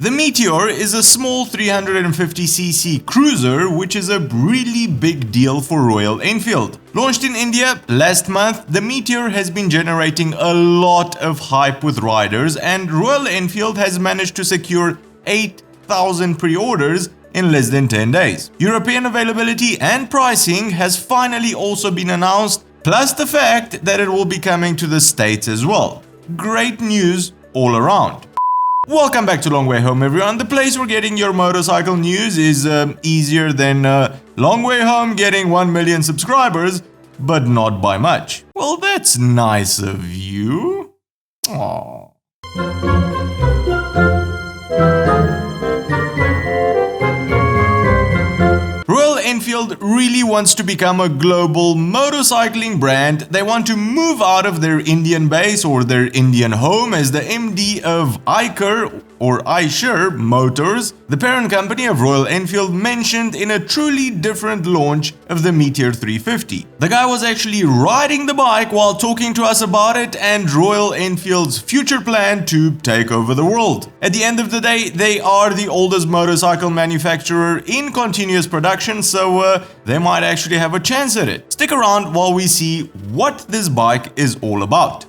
The Meteor is a small 350cc cruiser, which is a really big deal for Royal Enfield. Launched in India last month, the Meteor has been generating a lot of hype with riders, and Royal Enfield has managed to secure 8,000 pre-orders in less than 10 days. European availability and pricing has finally also been announced, plus the fact that it will be coming to the States as well. Great news all around. Welcome back to Long Way Home, everyone. The place where getting your motorcycle news is easier than Long Way Home getting 1 million subscribers, but not by much. Well, that's nice of you. Aww. Royal Enfield really wants to become a global motorcycling brand. They want to move out of their Indian base or their Indian home, as the MD of Eicher Motors, the parent company of Royal Enfield, mentioned in a truly different launch of the Meteor 350. The guy was actually riding the bike while talking to us about it and Royal Enfield's future plan to take over the world. At the end of the day, they are the oldest motorcycle manufacturer in continuous production, so they might actually have a chance at it. Stick around while we see what this bike is all about.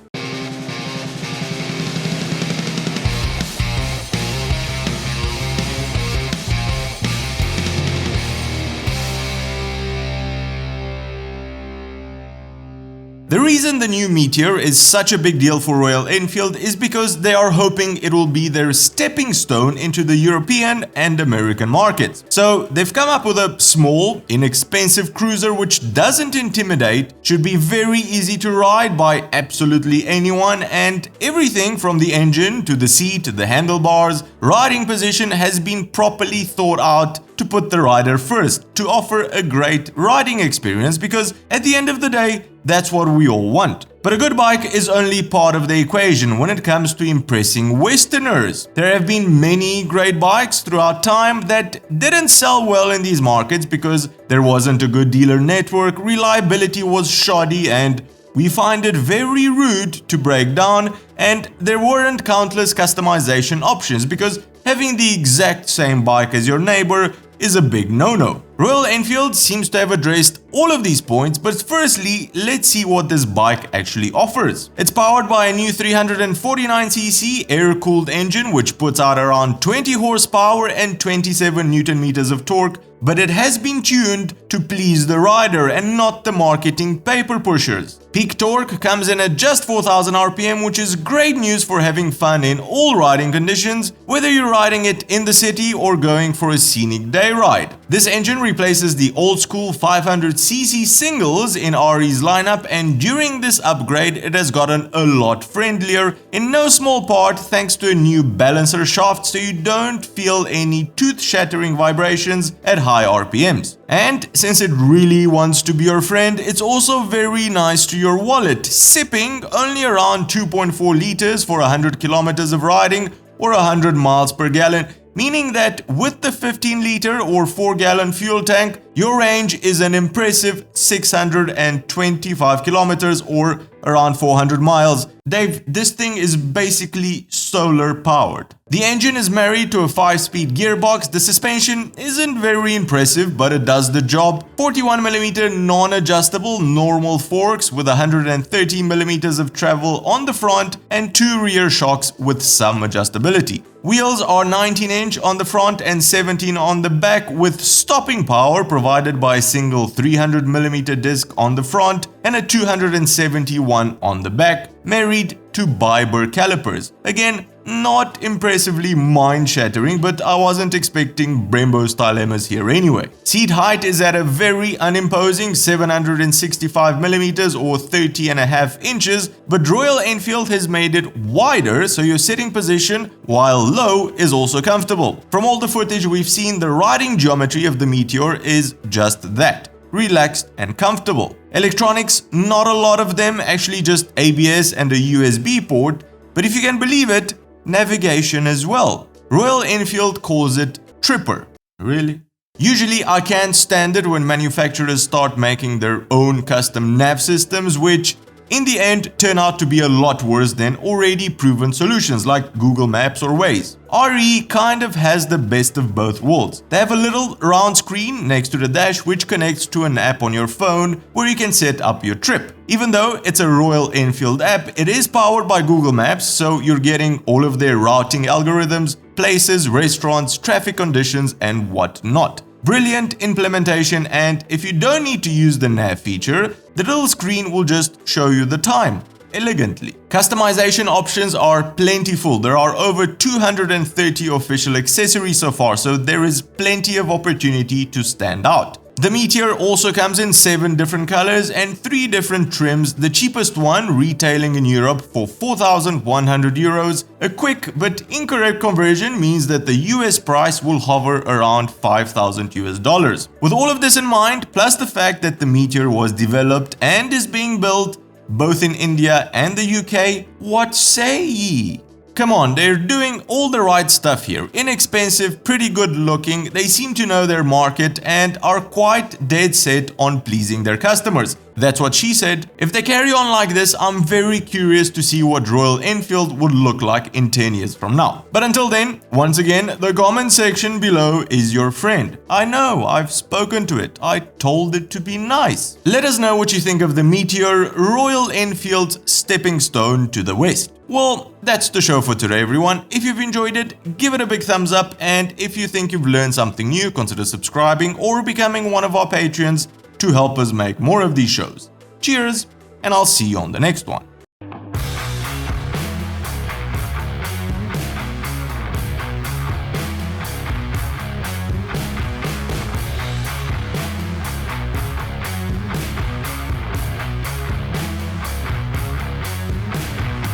The reason the new Meteor is such a big deal for Royal Enfield is because they are hoping it will be their stepping stone into the European and American markets. So they've come up with a small, inexpensive cruiser which doesn't intimidate, should be very easy to ride by absolutely anyone, and everything from the engine to the seat to the handlebars, riding position has been properly thought out to put the rider first, to offer a great riding experience, because at the end of the day, that's what we all want. But a good bike is only part of the equation when it comes to impressing Westerners. There have been many great bikes throughout time that didn't sell well in these markets because there wasn't a good dealer network, reliability was shoddy, and we find it very rude to break down, and there weren't countless customization options because having the exact same bike as your neighbor is a big no-no. Royal Enfield seems to have addressed all of these points, but firstly, let's see what this bike actually offers. It's powered by a new 349cc air-cooled engine which puts out around 20 horsepower and 27 Newton meters of torque, but it has been tuned to please the rider and not the marketing paper pushers. Peak torque comes in at just 4000 RPM, which is great news for having fun in all riding conditions, whether you're riding it in the city or going for a scenic day ride. This engine replaces the old school 500cc singles in RE's lineup, and during this upgrade it has gotten a lot friendlier, in no small part thanks to a new balancer shaft, so you don't feel any tooth-shattering vibrations at high RPMs. And since it really wants to be your friend, it's also very nice to your wallet, sipping only around 2.4 liters for 100 kilometers of riding or 100 miles per gallon, meaning that with the 15-liter or 4-gallon fuel tank, your range is an impressive 625 kilometers or around 400 miles. Dave, this thing is basically solar powered. The engine is married to a 5-speed gearbox. The suspension isn't very impressive, but it does the job. 41mm non-adjustable normal forks with 130mm of travel on the front and 2 rear shocks with some adjustability. Wheels are 19-inch on the front and 17 on the back, with stopping power provided by a single 300mm disc on the front and a 271 on the back, married to Biber calipers. Again, not impressively mind-shattering, but I wasn't expecting Brembo-style Emmers here anyway. Seat height is at a very unimposing 765mm or 30.5 inches, but Royal Enfield has made it wider so your sitting position, while low, is also comfortable. From all the footage we've seen, the riding geometry of the Meteor is just that. Relaxed and comfortable. Electronics, not a lot of them, actually just ABS and a USB port, but if you can believe it, navigation as well. Royal Enfield calls it Tripper. Really? Usually I can't stand it when manufacturers start making their own custom nav systems, which in the end turn out to be a lot worse than already proven solutions like Google Maps or Waze. RE kind of has the best of both worlds. They have a little round screen next to the dash which connects to an app on your phone where you can set up your trip. Even though it's a Royal Enfield app, it is powered by Google Maps, so you're getting all of their routing algorithms, places, restaurants, traffic conditions, and whatnot. Brilliant implementation, and if you don't need to use the nav feature, the little screen will just show you the time elegantly. Customization options are plentiful. There are over 230 official accessories so far, so there is plenty of opportunity to stand out. The Meteor also comes in 7 different colors and 3 different trims, the cheapest one retailing in Europe for 4,100 euros. A quick but incorrect conversion means that the US price will hover around 5,000 US dollars. With all of this in mind, plus the fact that the Meteor was developed and is being built both in India and the UK, what say ye? Come on, they're doing all the right stuff here. Inexpensive, pretty good looking, they seem to know their market and are quite dead set on pleasing their customers. That's what she said. If they carry on like this, I'm very curious to see what Royal Enfield would look like in 10 years from now. But until then, once again, the comment section below is your friend. I know, I've spoken to it. I told it to be nice. Let us know what you think of the Meteor, Royal Enfield's stepping stone to the West. Well, that's the show for today, everyone. If you've enjoyed it, give it a big thumbs up, and if you think you've learned something new, consider subscribing or becoming one of our patrons to help us make more of these shows. Cheers, and I'll see you on the next one.